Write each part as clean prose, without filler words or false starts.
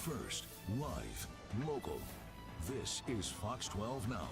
First, live, local. This is Fox 12 Now.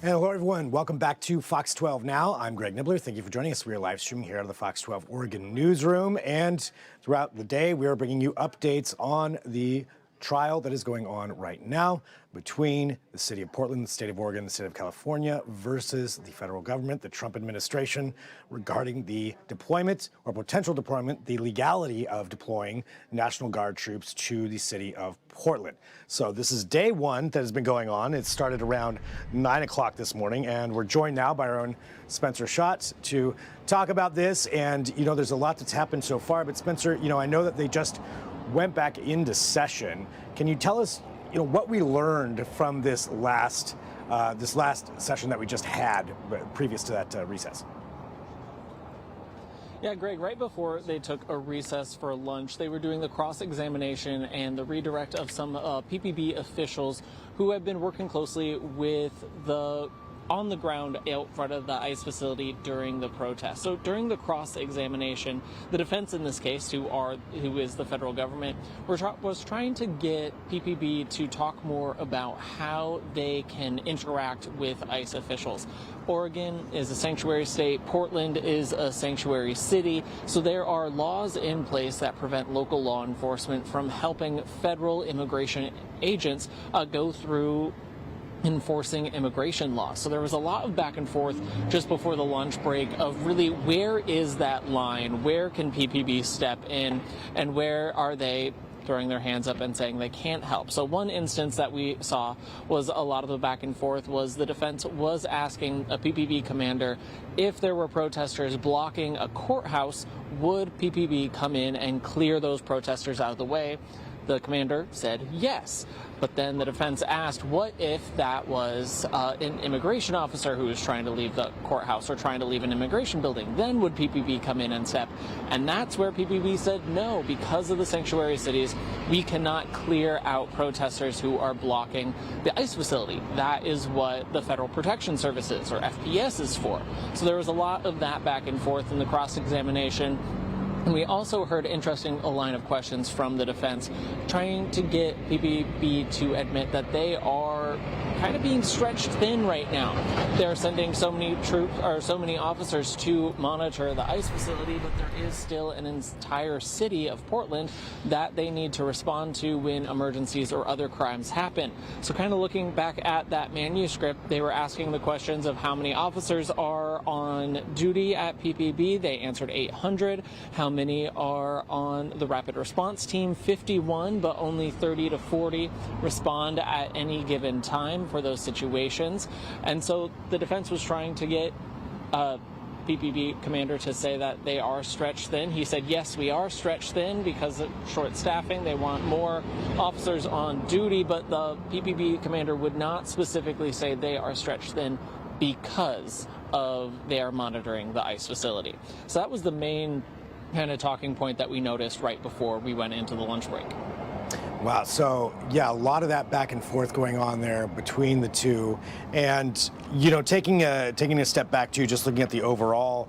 And hello, everyone. Welcome back to Fox 12 Now. I'm Greg Nibbler. Thank you for joining us. We are live streaming here out of the Fox 12 Oregon newsroom. And throughout the day, we are bringing you updates on the trial that is going on right now between the city of Portland, the state of Oregon, the state of California versus the federal government, the Trump administration, regarding the deployment or potential deployment, the legality of deploying National Guard troops to the city of Portland. So this is day one that has been going on. It started around 9 o'clock this morning, and we're joined now by our own Spencer Schacht to talk about this. And, you know, there's a lot that's happened so far. But Spencer, you know, I know that they just went back into session. Can you tell us, you know, what we learned from this last session that we just had previous to that recess? Yeah, Greg, right before they took a recess for lunch, they were doing the cross-examination and the redirect of some PPB officials who have been working closely with the on the ground out front of the ICE facility during the protest. So during the cross-examination, the defense in this case, who is the federal government, was trying to get PPB to talk more about how they can interact with ICE officials. Oregon is a sanctuary state. Portland is a sanctuary city. So there are laws in place that prevent local law enforcement from helping federal immigration agents go through enforcing immigration laws. So there was a lot of back and forth just before the lunch break of really where is that line? Where can PPB step in? And where are they throwing their hands up and saying they can't help? So one instance that we saw was a lot of the back and forth was the defense was asking a PPB commander if there were protesters blocking a courthouse, would PPB come in and clear those protesters out of the way? The commander said yes. But then the defense asked, what if that was an immigration officer who was trying to leave the courthouse or trying to leave an immigration building? Then would PPB come in and step? And that's where PPB said, no, because of the sanctuary cities, we cannot clear out protesters who are blocking the ICE facility. That is what the Federal Protection Services, or FPS, is for. So there was a lot of that back and forth in the cross-examination. And we also heard a line of questions from the defense trying to get PPB to admit that they are kind of being stretched thin right now. They're sending so many troops or so many officers to monitor the ICE facility, but there is still an entire city of Portland that they need to respond to when emergencies or other crimes happen. So kind of looking back at that manuscript, they were asking the questions of how many officers are on duty at PPB. They answered 800. How many are on the rapid response team? 51, but only 30 to 40 respond at any given time for those situations. And so the defense was trying to get PPB commander to say that they are stretched thin. He said, yes, we are stretched thin because of short staffing. They want more officers on duty, but the PPB commander would not specifically say they are stretched thin because of they are monitoring the ICE facility. So that was the main kind of talking point that we noticed right before we went into the lunch break. Wow. So, yeah, a lot of that back and forth going on there between the two. And, you know, taking a step back to just looking at the overall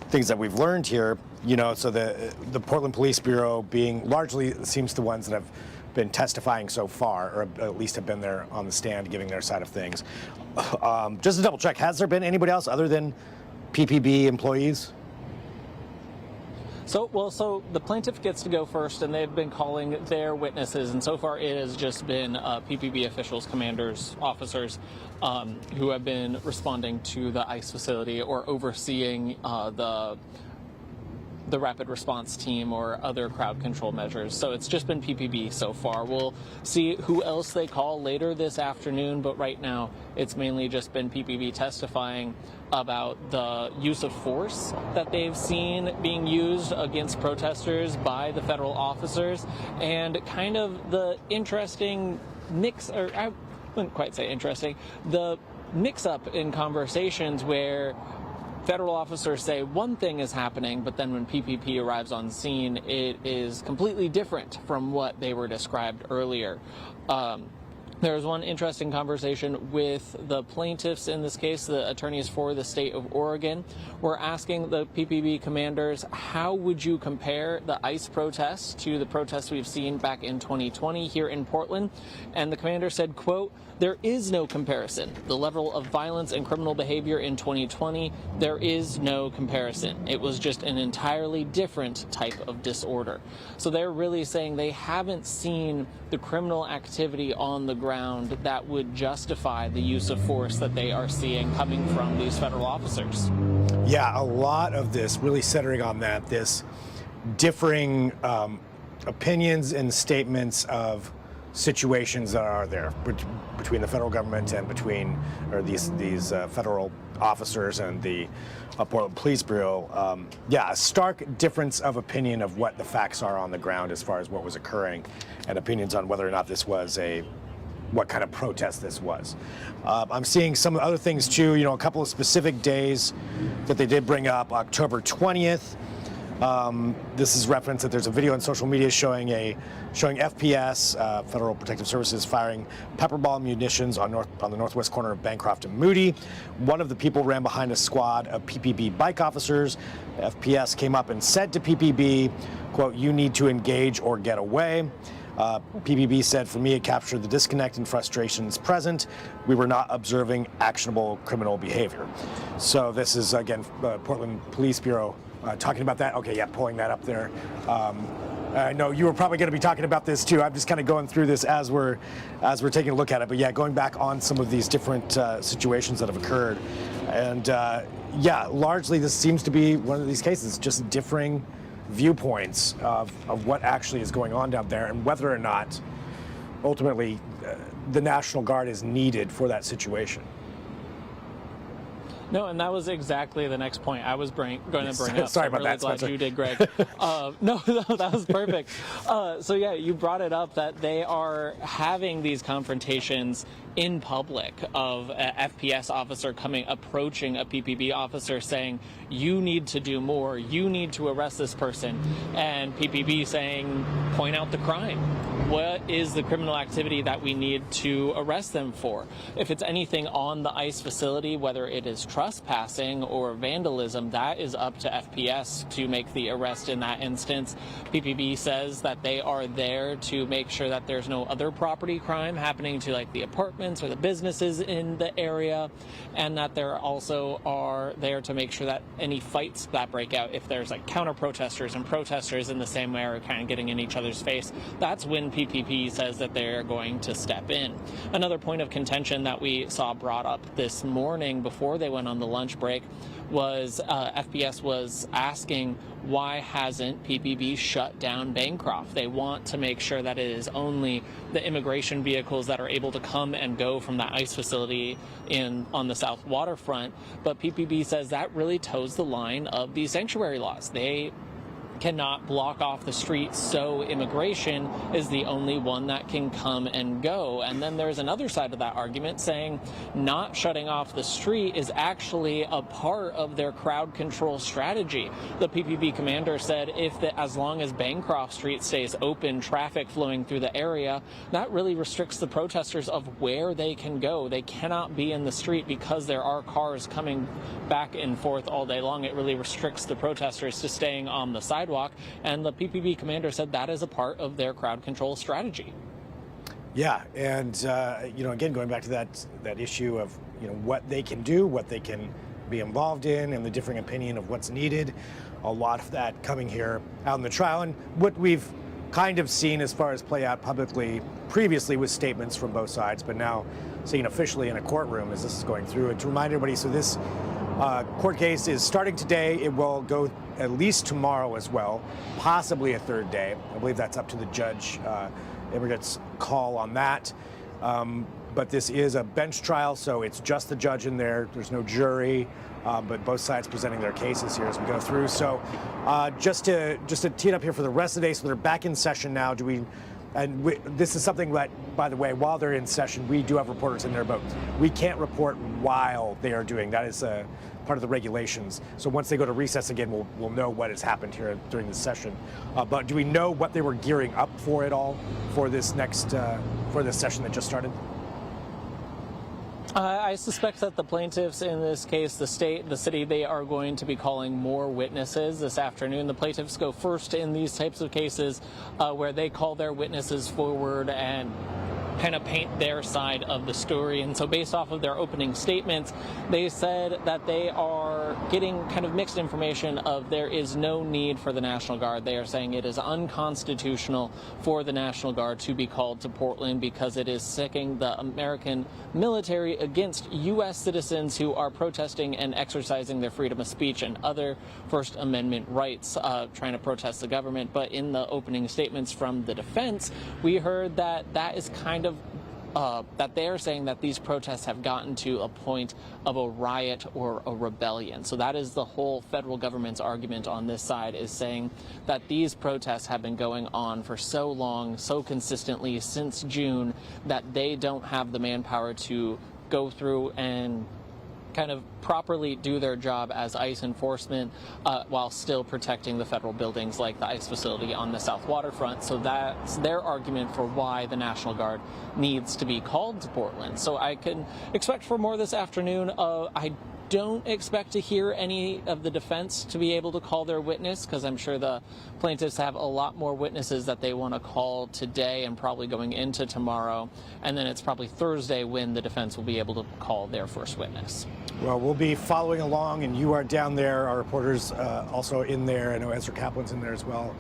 things that we've learned here, you know, so the Portland Police Bureau being largely seems the ones that have been testifying so far, or at least have been there on the stand giving their side of things. Just to double check, has there been anybody else other than PPB employees? So the plaintiff gets to go first, and they've been calling their witnesses, and so far it has just been PPB officials, commanders, officers who have been responding to the ICE facility or overseeing the rapid response team or other crowd control measures. So it's just been PPB so far. We'll see who else they call later this afternoon, but right now it's mainly just been PPB testifying about the use of force that they've seen being used against protesters by the federal officers, and kind of the interesting mix, or I wouldn't quite say interesting, the mix-up in conversations where federal officers say one thing is happening, but then when PPP arrives on scene, it is completely different from what they were described earlier. There was one interesting conversation with the plaintiffs in this case, the attorneys for the state of Oregon. We're asking the PPB commanders, how would you compare the ICE protests to the protests we've seen back in 2020 here in Portland? And the commander said, quote, "There is no comparison. The level of violence and criminal behavior in 2020, there is no comparison. It was just an entirely different type of disorder." So they're really saying they haven't seen the criminal activity on the ground that would justify the use of force that they are seeing coming from these federal officers. Yeah, a lot of this really centering on that, this differing opinions and statements of situations that are there between the federal government and between these federal officers and the Portland Police Bureau. Yeah, a stark difference of opinion of what the facts are on the ground as far as what was occurring, and opinions on whether or not this was what kind of protest this was. I'm seeing some other things too, a couple of specific days that they did bring up. October 20th. This is reference that there's a video on social media showing FPS, Federal Protective Services, firing pepper ball munitions on the northwest corner of Bancroft and Moody. One of the people ran behind a squad of PPB bike officers. FPS came up and said to PPB, quote, "You need to engage or get away." PPB said, "For me, it captured the disconnect and frustrations present. We were not observing actionable criminal behavior." So this is, again, Portland Police Bureau talking about that. Okay, yeah, pulling that up there. I know you were probably going to be talking about this too. I'm just kind of going through this as we're taking a look at it. But yeah, going back on some of these different situations that have occurred. And yeah, largely this seems to be one of these cases, just differing viewpoints of what actually is going on down there and whether or not ultimately the National Guard is needed for that situation. No, and that was exactly the next point I was going to bring up. Sorry so about I'm really that, glad Spencer. you did, Greg. No, that was perfect. So yeah, you brought it up that they are having these confrontations in public of an FPS officer approaching a PPB officer saying, "You need to do more, you need to arrest this person," and PPB saying, "Point out the crime. What is the criminal activity that we need to arrest them for?" If it's anything on the ICE facility, whether it is trespassing or vandalism, that is up to FPS to make the arrest in that instance. PPB says that they are there to make sure that there's no other property crime happening to like the apartments or the businesses in the area, and that there also are there to make sure that any fights that break out, if there's like counter protesters and protesters in the same way are kind of getting in each other's face, that's when PPP says that they're going to step in. Another point of contention that we saw brought up this morning before they went on the lunch break was FPS was asking, why hasn't PPB shut down Bancroft? They want to make sure that it is only the immigration vehicles that are able to come and go from that ICE facility on the south waterfront. But PPB says that really toes the line of the sanctuary laws. They cannot block off the street, so immigration is the only one that can come and go. And then there's another side of that argument saying not shutting off the street is actually a part of their crowd control strategy. The PPB commander said as long as Bancroft Street stays open, traffic flowing through the area, that really restricts the protesters of where they can go. They cannot be in the street because there are cars coming back and forth all day long. It really restricts the protesters to staying on the sidewalk. And the PPB commander said that is a part of their crowd control strategy. Yeah, and again, going back to that issue of what they can do, what they can be involved in, and the differing opinion of what's needed. A lot of that coming here out in the trial, and what we've kind of seen as far as play out publicly previously with statements from both sides, but now seeing officially in a courtroom as this is going through. And to remind everybody, so this court case is starting today. It will go at least tomorrow as well, possibly a third day. I believe that's up to the judge, Immerget's call on that. But this is a bench trial, so it's just the judge in there. There's no jury, but both sides presenting their cases here as we go through. So just to tee it up here for the rest of the day, so they're back in session now. This is something that, by the way, while they're in session, we do have reporters in there, but we can't report while they are doing. That is part of the regulations. So once they go to recess again, we'll know what has happened here during this session. But do we know what they were gearing up for at all for this next for this session that just started? I suspect that the plaintiffs in this case, the state, the city, they are going to be calling more witnesses this afternoon. The plaintiffs go first in these types of cases where they call their witnesses forward and kind of paint their side of the story. And so based off of their opening statements, they said that they are getting kind of mixed information of there is no need for the National Guard. They are saying it is unconstitutional for the National Guard to be called to Portland because it is sicking the American military against U.S. citizens who are protesting and exercising their freedom of speech and other First Amendment rights, trying to protest the government. But in the opening statements from the defense, we heard that that is kind of that they are saying that these protests have gotten to a point of a riot or a rebellion. So that is the whole federal government's argument on this side, is saying that these protests have been going on for so long, so consistently since June, that they don't have the manpower to go through and kind of properly do their job as ICE enforcement while still protecting the federal buildings like the ICE facility on the South Waterfront. So that's their argument for why the National Guard needs to be called to Portland. So I can expect for more this afternoon. I don't expect to hear any of the defense to be able to call their witness, because I'm sure the plaintiffs have a lot more witnesses that they want to call today and probably going into tomorrow. And then it's probably Thursday when the defense will be able to call their first witness. Well, we'll be following along, and you are down there. Our reporters also in there. I know Ezra Kaplan's in there as well,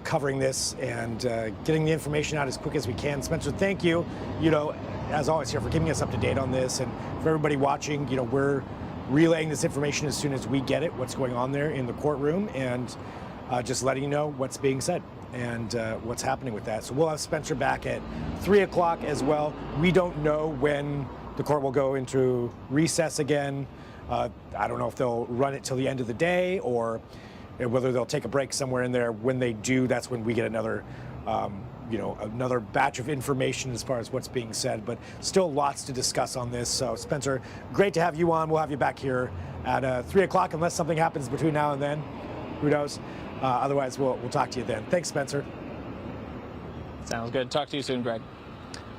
covering this and getting the information out as quick as we can. Spencer, thank you. You know, as always here, for keeping us up to date on this, and for everybody watching, you know, we're relaying this information as soon as we get it, what's going on there in the courtroom, and just letting you know what's being said and what's happening with that. So we'll have Spencer back at 3 o'clock as well. We don't know when the court will go into recess again. I don't know if they'll run it till the end of the day or whether they'll take a break somewhere in there. When they do, that's when we get another another batch of information as far as what's being said, but still lots to discuss on this. So Spencer, great to have you on. We'll have you back here at 3 o'clock unless something happens between now and then. Who knows? Otherwise, we'll talk to you then. Thanks, Spencer. Sounds good. Talk to you soon, Greg.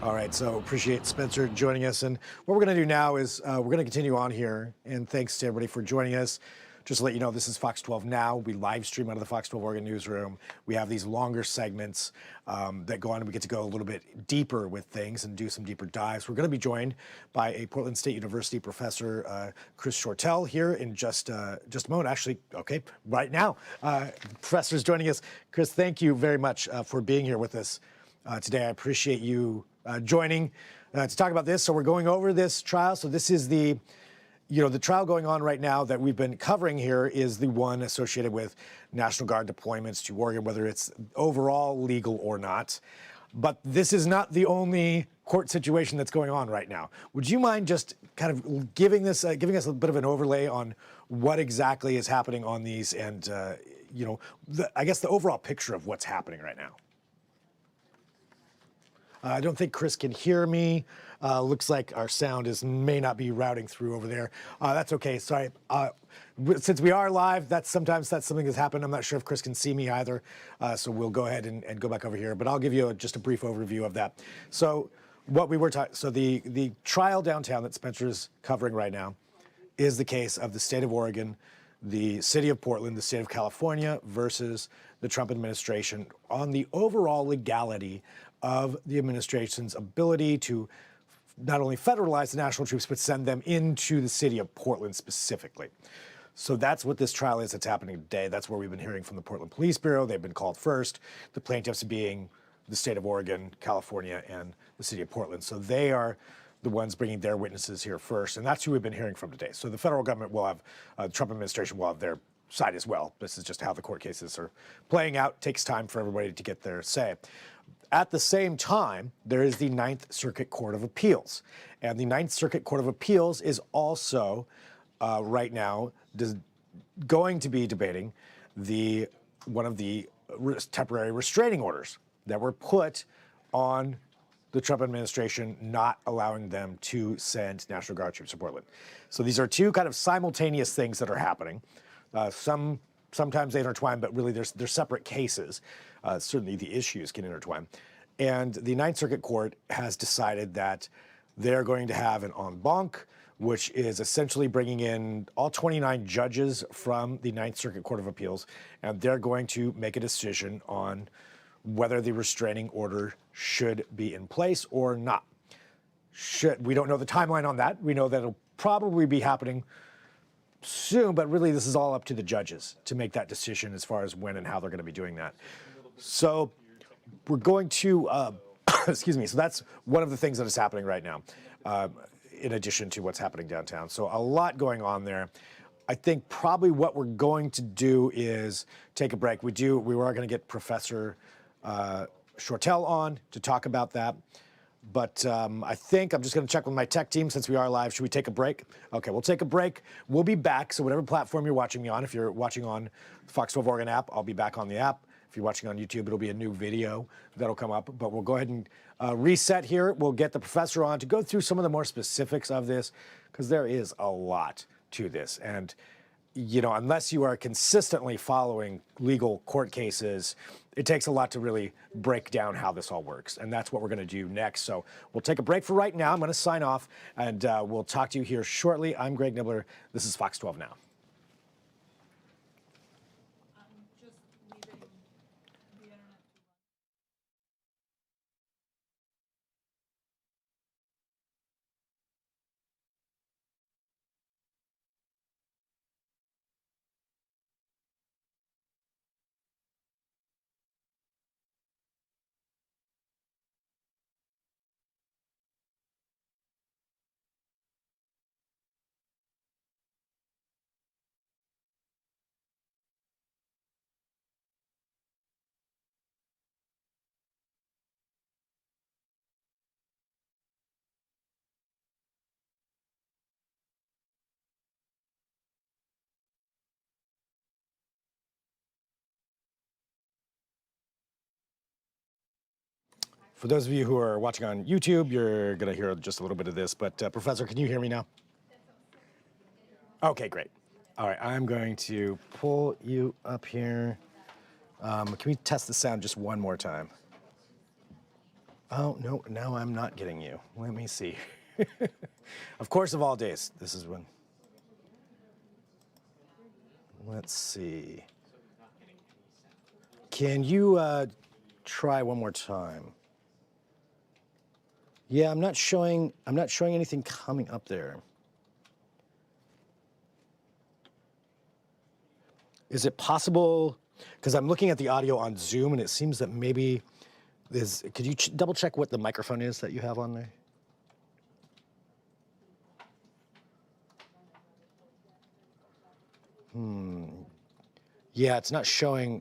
All right, so appreciate Spencer joining us. And what we're going to do now is we're going to continue on here. And thanks to everybody for joining us. Just to let you know, this is Fox 12 Now. We live stream out of the Fox 12 Oregon newsroom. We have these longer segments that go on, and we get to go a little bit deeper with things and do some deeper dives. We're going to be joined by a Portland State University professor, Chris Shortell, here in just a moment. Actually, okay, right now. Professor's joining us. Chris, thank you very much for being here with us today. I appreciate you joining to talk about this. So we're going over this trial. So this is the trial going on right now that we've been covering here is the one associated with National Guard deployments to Oregon, whether it's overall legal or not. But this is not the only court situation that's going on right now. Would you mind just kind of giving us a bit of an overlay on what exactly is happening on these and, I guess the overall picture of what's happening right now? I don't think Chris can hear me. Looks like our sound may not be routing through over there. That's okay. Sorry. Since we are live, sometimes that's something that's happened. I'm not sure if Chris can see me either. So we'll go ahead and go back over here. But I'll give you just a brief overview of that. So what we were talking. So the trial downtown that Spencer's covering right now is the case of the state of Oregon, the city of Portland, the state of California versus the Trump administration on the overall legality of the administration's ability to not only federalize the national troops, but send them into the city of Portland specifically. So that's what this trial is that's happening today. That's where we've been hearing from the Portland Police Bureau. They've been called first, the plaintiffs being the state of Oregon, California, and the city of Portland. So they are the ones bringing their witnesses here first, and that's who we've been hearing from today. So the federal government will have, the Trump administration will have their side as well. This is just how the court cases are playing out. It takes time for everybody to get their say. At the same time, there is the Ninth Circuit Court of Appeals. And the Ninth Circuit Court of Appeals is also, right now, going to be debating one of the temporary restraining orders that were put on the Trump administration, not allowing them to send National Guard troops to Portland. So these are two kind of simultaneous things that are happening. Sometimes they intertwine, but really they're separate cases. Certainly the issues can intertwine. And the Ninth Circuit Court has decided that they're going to have an en banc, which is essentially bringing in all 29 judges from the Ninth Circuit Court of Appeals, and they're going to make a decision on whether the restraining order should be in place or not. We don't know the timeline on that. We know that it'll probably be happening soon, but really this is all up to the judges to make that decision as far as when and how they're going to be doing that. So we're going to, excuse me, so that's one of the things that is happening right now, in addition to what's happening downtown. So a lot going on there. I think probably what we're going to do is take a break. We are going to get Professor Shortell on to talk about that. But I think I'm just going to check with my tech team since we are live. Should we take a break? Okay, we'll take a break. We'll be back. So whatever platform you're watching me on, if you're watching on Fox 12 Oregon app, I'll be back on the app. If you're watching on YouTube, it'll be a new video that'll come up. But we'll go ahead and reset here. We'll get the professor on to go through some of the more specifics of this, because there is a lot to this. And, you know, unless you are consistently following legal court cases, it takes a lot to really break down how this all works. And that's what we're going to do next. So we'll take a break for right now. I'm going to sign off, and we'll talk to you here shortly. I'm Greg Nibbler. This is Fox 12 Now. For those of you who are watching on YouTube, you're going to hear just a little bit of this. But Professor, can you hear me now? Okay, great. All right, I'm going to pull you up here. Can we test the sound just one more time? Oh, no, now I'm not getting you. Let me see. Of course, of all days, this is when. Let's see. Can you try one more time? Yeah, I'm not showing anything coming up there. Is it possible, because I'm looking at the audio on Zoom and it seems that maybe could you double check what the microphone is that you have on there? Yeah, it's not showing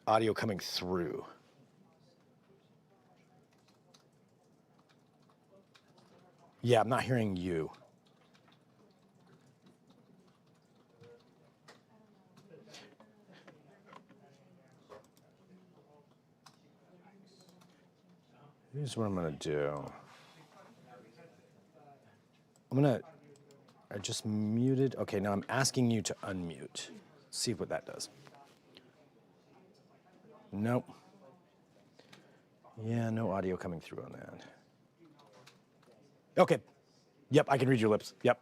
audio coming through. Yeah, I'm not hearing you. Here's what I'm gonna do. I just muted. Okay, now I'm asking you to unmute. See what that does. Nope. Yeah, no audio coming through on that. Okay. Yep, I can read your lips. Yep.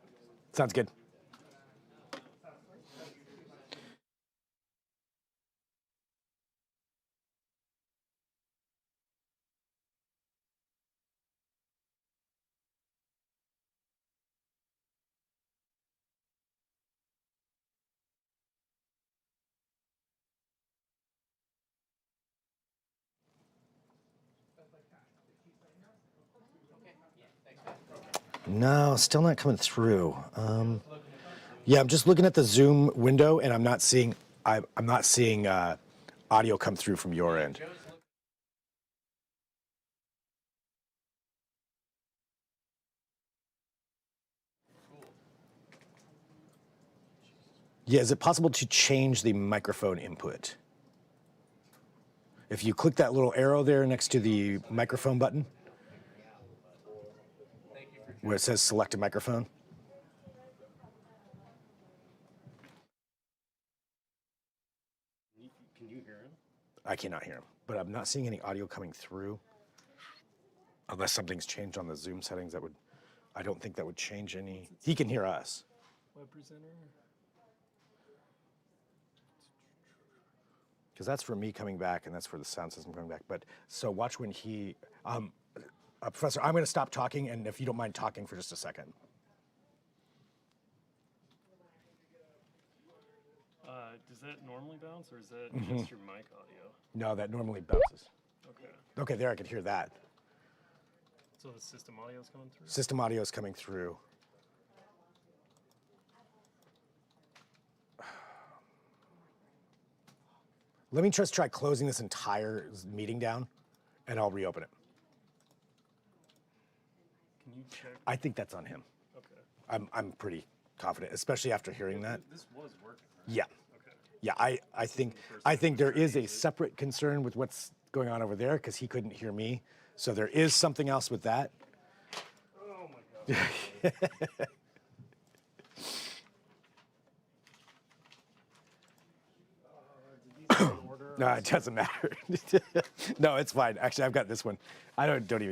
Sounds good. No, still not coming through. Yeah, I'm just looking at the Zoom window, and I'm not seeing audio come through from your end. Yeah, is it possible to change the microphone input? If you click that little arrow there next to the microphone button, where it says select a microphone. Can you hear him? I cannot hear him, but I'm not seeing any audio coming through. Unless something's changed on the Zoom settings, I don't think that would change any. He can hear us. Web presenter. Because that's for me coming back, and that's for the sound system coming back. But so watch when he, Professor, I'm going to stop talking, and if you don't mind talking for just a second. Does that normally bounce, or is that just your mic audio? No, that normally bounces. Okay. Okay, there I could hear that. So the system audio is coming through? System audio is coming through. Let me just try closing this entire meeting down, and I'll reopen it. Can you check? I think that's on him. Okay. I'm pretty confident, especially after hearing that. This was working, right? Yeah. Okay. Yeah, I think there is a separate concern with what's going on over there because he couldn't hear me. So there is something else with that. Oh my God. No, it doesn't matter. No, it's fine. Actually, I've got this one. I don't even.